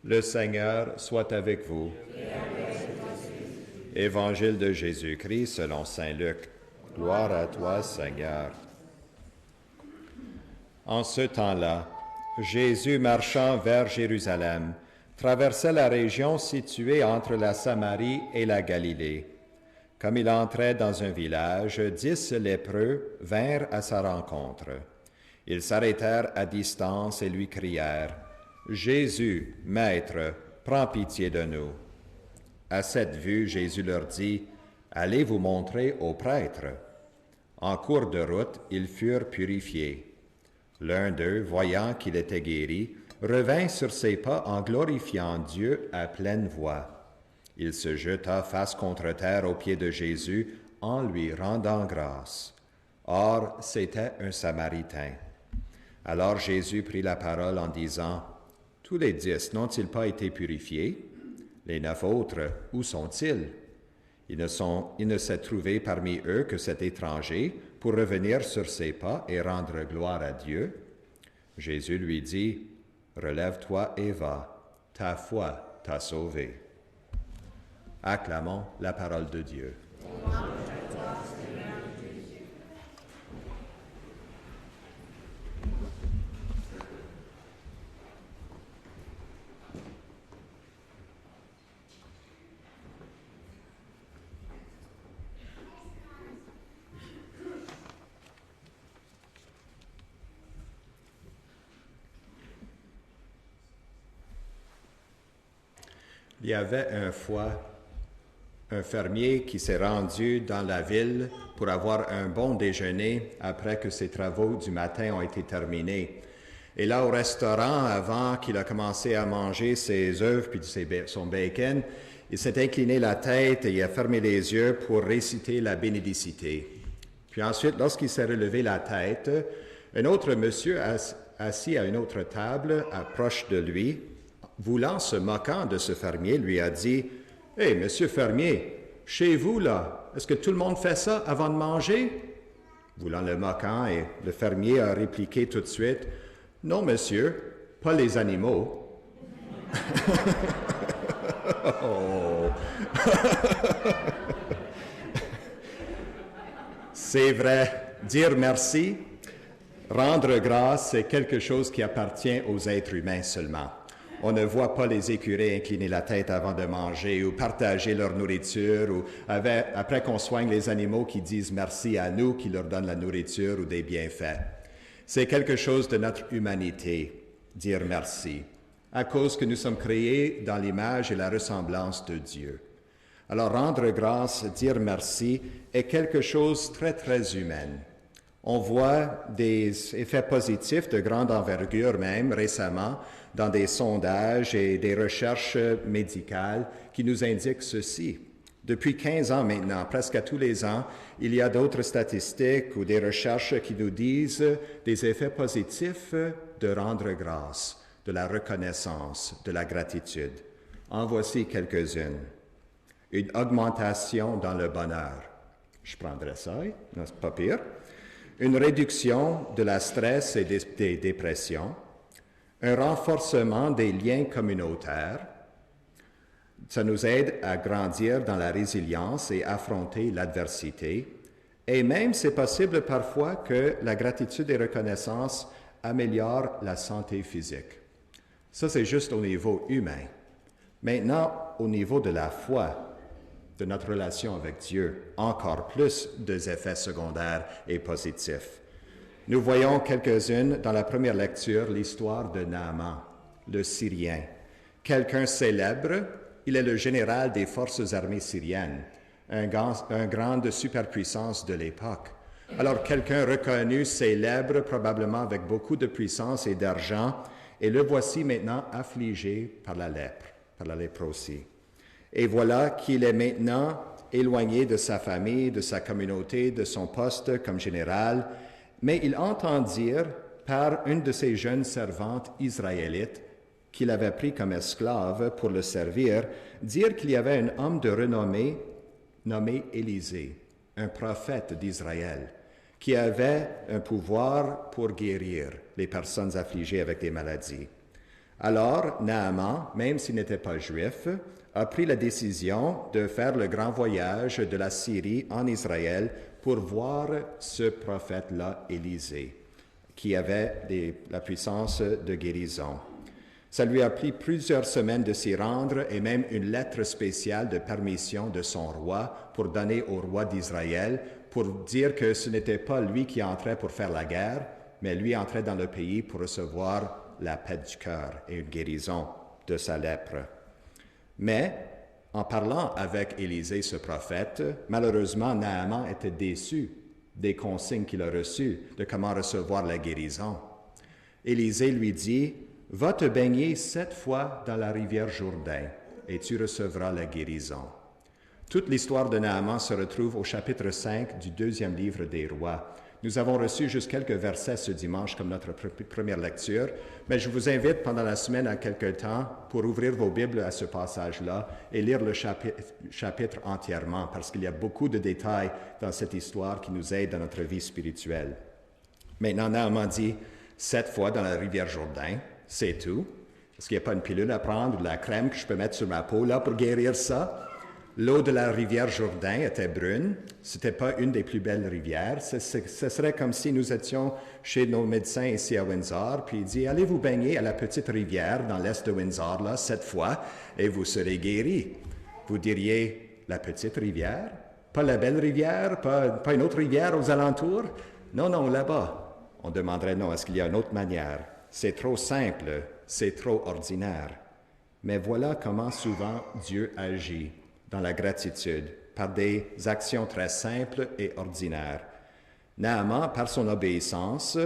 Le Seigneur soit avec vous. Évangile de Jésus-Christ selon saint Luc. Gloire à toi, Seigneur. En ce temps-là, Jésus, marchant vers Jérusalem, traversait la région située entre la Samarie et la Galilée. Comme il entrait dans un village, 10 lépreux vinrent à sa rencontre. Ils s'arrêtèrent à distance et lui crièrent: « Jésus, Maître, prends pitié de nous. » À cette vue, Jésus leur dit: « Allez vous montrer aux prêtres. » En cours de route, ils furent purifiés. L'un d'eux, voyant qu'il était guéri, revint sur ses pas en glorifiant Dieu à pleine voix. Il se jeta face contre terre aux pieds de Jésus en lui rendant grâce. Or, c'était un Samaritain. Alors Jésus prit la parole en disant: « Tous les 10 n'ont-ils pas été purifiés? Les 9 autres, où sont-ils? Il ne s'est trouvé parmi eux que cet étranger pour revenir sur ses pas et rendre gloire à Dieu. » Jésus lui dit: « Relève-toi et va, ta foi t'a sauvé. » Acclamons la parole de Dieu. Il y avait une fois un fermier qui s'est rendu dans la ville pour avoir un bon déjeuner après que ses travaux du matin ont été terminés. Et là, au restaurant, avant qu'il a commencé à manger ses œufs puis son bacon, il s'est incliné la tête et il a fermé les yeux pour réciter la bénédicité. Puis ensuite, lorsqu'il s'est relevé la tête, un autre monsieur assis à une autre table, approche de lui, voulant se moquant de ce fermier, lui a dit: « Hé, monsieur fermier, chez vous, là, est-ce que tout le monde fait ça avant de manger? » Voulant le moquant, et le fermier a répliqué tout de suite: « Non, monsieur, pas les animaux. » Oh. C'est vrai, dire merci, rendre grâce, c'est quelque chose qui appartient aux êtres humains seulement. On ne voit pas les écureuils incliner la tête avant de manger ou partager leur nourriture ou après qu'on soigne les animaux qui disent merci à nous, qui leur donnent la nourriture ou des bienfaits. C'est quelque chose de notre humanité, dire merci, à cause que nous sommes créés dans l'image et la ressemblance de Dieu. Alors rendre grâce, dire merci est quelque chose de très, très humain. On voit des effets positifs de grande envergure même récemment dans des sondages et des recherches médicales qui nous indiquent ceci. Depuis 15 ans maintenant, presque à tous les ans, il y a d'autres statistiques ou des recherches qui nous disent des effets positifs de rendre grâce, de la reconnaissance, de la gratitude. En voici quelques-unes. Une augmentation dans le bonheur. Je prendrais ça, non, c'est pas pire. Une réduction de la stress et des dépressions, un renforcement des liens communautaires. Ça nous aide à grandir dans la résilience et affronter l'adversité. Et même, c'est possible parfois que la gratitude et reconnaissance améliorent la santé physique. Ça, c'est juste au niveau humain. Maintenant, au niveau de la foi, de notre relation avec Dieu, encore plus des effets secondaires et positifs. Nous voyons quelques-unes dans la première lecture, l'histoire de Naaman, le Syrien. Quelqu'un célèbre, il est le général des forces armées syriennes, un grande superpuissance de l'époque. Alors quelqu'un reconnu, célèbre, probablement avec beaucoup de puissance et d'argent, et le voici maintenant affligé par la lèpre, par la léprosie. Et voilà qu'il est maintenant éloigné de sa famille, de sa communauté, de son poste comme général, mais il entend dire par une de ses jeunes servantes israélites qu'il avait pris comme esclave pour le servir, dire qu'il y avait un homme de renommée nommé Élisée, un prophète d'Israël, qui avait un pouvoir pour guérir les personnes affligées avec des maladies. Alors, Naaman, même s'il n'était pas juif, a pris la décision de faire le grand voyage de la Syrie en Israël pour voir ce prophète-là, Élisée, qui avait la puissance de guérison. Ça lui a pris plusieurs semaines de s'y rendre et même une lettre spéciale de permission de son roi pour donner au roi d'Israël pour dire que ce n'était pas lui qui entrait pour faire la guerre, mais lui entrait dans le pays pour recevoir la paix du cœur et une guérison de sa lèpre. Mais en parlant avec Élisée, ce prophète, malheureusement, Naaman était déçu des consignes qu'il a reçues de comment recevoir la guérison. Élisée lui dit, « Va te baigner 7 fois dans la rivière Jourdain, et tu recevras la guérison. » Toute l'histoire de Naaman se retrouve au chapitre 5 du 2e livre des Rois. Nous avons reçu juste quelques versets ce dimanche comme notre première lecture, mais je vous invite pendant la semaine à quelque temps pour ouvrir vos Bibles à ce passage-là et lire le chapitre entièrement, parce qu'il y a beaucoup de détails dans cette histoire qui nous aident dans notre vie spirituelle. Maintenant, Naaman dit 7 fois dans la rivière Jourdain, c'est tout. Est-ce qu'il n'y a pas une pilule à prendre ou de la crème que je peux mettre sur ma peau là pour guérir ça? L'eau de la rivière Jourdain était brune. Ce n'était pas une des plus belles rivières. Ce serait comme si nous étions chez nos médecins ici à Windsor, puis il dit, allez vous baigner à la petite rivière dans l'est de Windsor, là, 7 fois, et vous serez guéris. Vous diriez, la petite rivière? Pas la belle rivière? Pas une autre rivière aux alentours? Non, non, là-bas. On demanderait, non, est-ce qu'il y a une autre manière? C'est trop simple, c'est trop ordinaire. Mais voilà comment souvent Dieu agit dans la gratitude, par des actions très simples et ordinaires. Naaman, par son obéissance,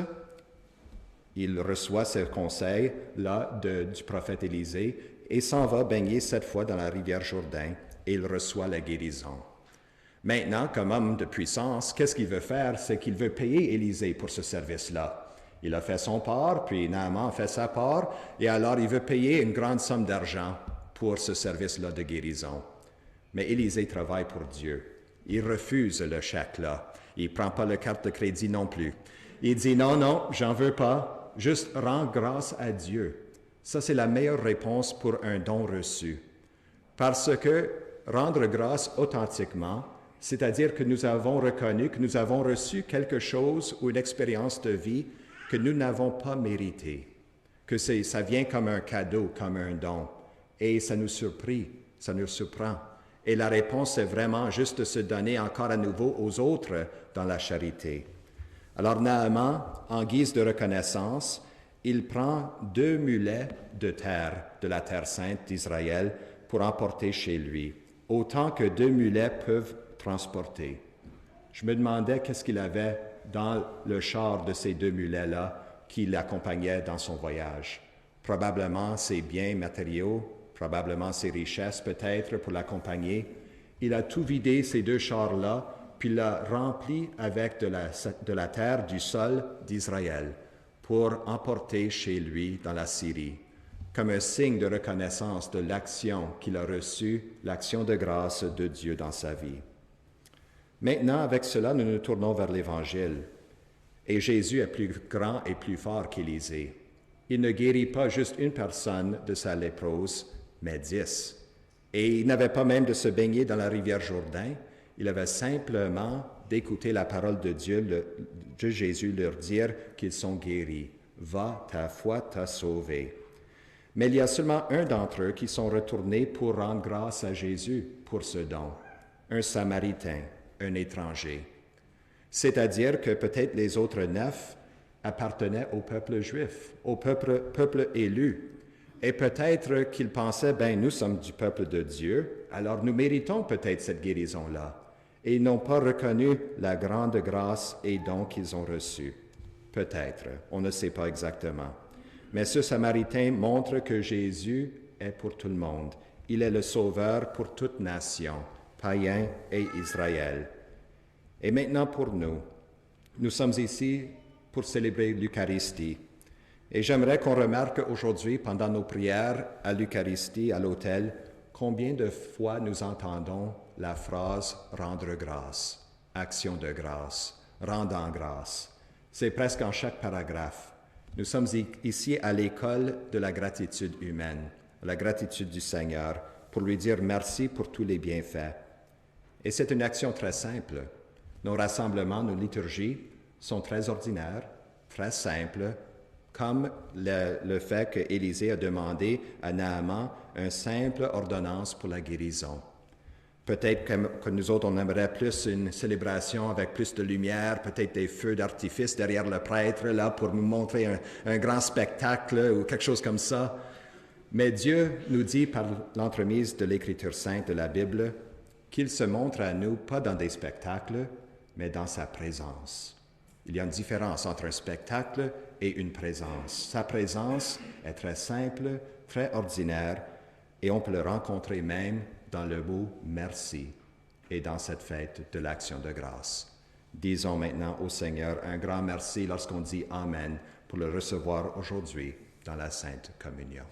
il reçoit ce conseil-là du prophète Élisée et s'en va baigner 7 fois dans la rivière Jourdain et il reçoit la guérison. Maintenant, comme homme de puissance, qu'est-ce qu'il veut faire? C'est qu'il veut payer Élisée pour ce service-là. Il a fait son part, puis Naaman a fait sa part, et alors il veut payer une grande somme d'argent pour ce service-là de guérison. Mais Élisée travaille pour Dieu. Il refuse le chèque-là. Il ne prend pas la carte de crédit non plus. Il dit, non, non, j'en veux pas. Juste rends grâce à Dieu. Ça, c'est la meilleure réponse pour un don reçu. Parce que rendre grâce authentiquement, c'est-à-dire que nous avons reconnu que nous avons reçu quelque chose ou une expérience de vie que nous n'avons pas mérité, que ça vient comme un cadeau, comme un don, et ça nous surprend. Et la réponse, c'est vraiment juste de se donner encore à nouveau aux autres dans la charité. Alors Naaman, en guise de reconnaissance, il prend 2 mulets de terre, de la terre sainte d'Israël, pour emporter chez lui, autant que 2 mulets peuvent transporter. Je me demandais qu'est-ce qu'il avait dans le char de ces 2 mulets-là qui l'accompagnaient dans son voyage. Probablement ses biens matériaux, probablement ses richesses peut-être pour l'accompagner. Il a tout vidé ces 2 chars-là, puis l'a rempli avec de la terre du sol d'Israël pour emporter chez lui dans la Syrie, comme un signe de reconnaissance de l'action qu'il a reçue, l'action de grâce de Dieu dans sa vie. Maintenant, avec cela, nous nous tournons vers l'Évangile. Et Jésus est plus grand et plus fort qu'Élisée. Il ne guérit pas juste une personne de sa léprose, mais 10. Et il n'avait pas même de se baigner dans la rivière Jourdain. Il avait simplement d'écouter la parole de Dieu, de Jésus, leur dire qu'ils sont guéris. Va, ta foi t'a sauvé. Mais il y a seulement un d'entre eux qui sont retournés pour rendre grâce à Jésus pour ce don. Un Samaritain, un étranger. C'est-à-dire que peut-être les autres 9 appartenaient au peuple juif, au peuple élu. Et peut-être qu'ils pensaient, nous sommes du peuple de Dieu, alors nous méritons peut-être cette guérison-là. Et ils n'ont pas reconnu la grande grâce et don qu'ils ont reçu. Peut-être, on ne sait pas exactement. Mais ce Samaritain montre que Jésus est pour tout le monde. Il est le Sauveur pour toute nation, païens et Israël. Et maintenant pour nous, nous sommes ici pour célébrer l'Eucharistie. Et j'aimerais qu'on remarque aujourd'hui, pendant nos prières à l'Eucharistie, à l'autel, combien de fois nous entendons la phrase « rendre grâce »,« action de grâce »,« rendant grâce ». C'est presque en chaque paragraphe. Nous sommes ici à l'école de la gratitude humaine, la gratitude du Seigneur, pour lui dire merci pour tous les bienfaits. Et c'est une action très simple. Nos rassemblements, nos liturgies sont très ordinaires, très simples, comme le fait qu'Élisée a demandé à Naaman une simple ordonnance pour la guérison. Peut-être que nous autres, on aimerait plus une célébration avec plus de lumière, peut-être des feux d'artifice derrière le prêtre, là, pour nous montrer un grand spectacle ou quelque chose comme ça. Mais Dieu nous dit par l'entremise de l'Écriture sainte de la Bible qu'il se montre à nous pas dans des spectacles, mais dans sa présence. Il y a une différence entre un spectacle et une présence. Sa présence est très simple, très ordinaire, et on peut le rencontrer même dans le mot « merci » et dans cette fête de l'Action de grâce. Disons maintenant au Seigneur un grand merci lorsqu'on dit « Amen » pour le recevoir aujourd'hui dans la Sainte Communion.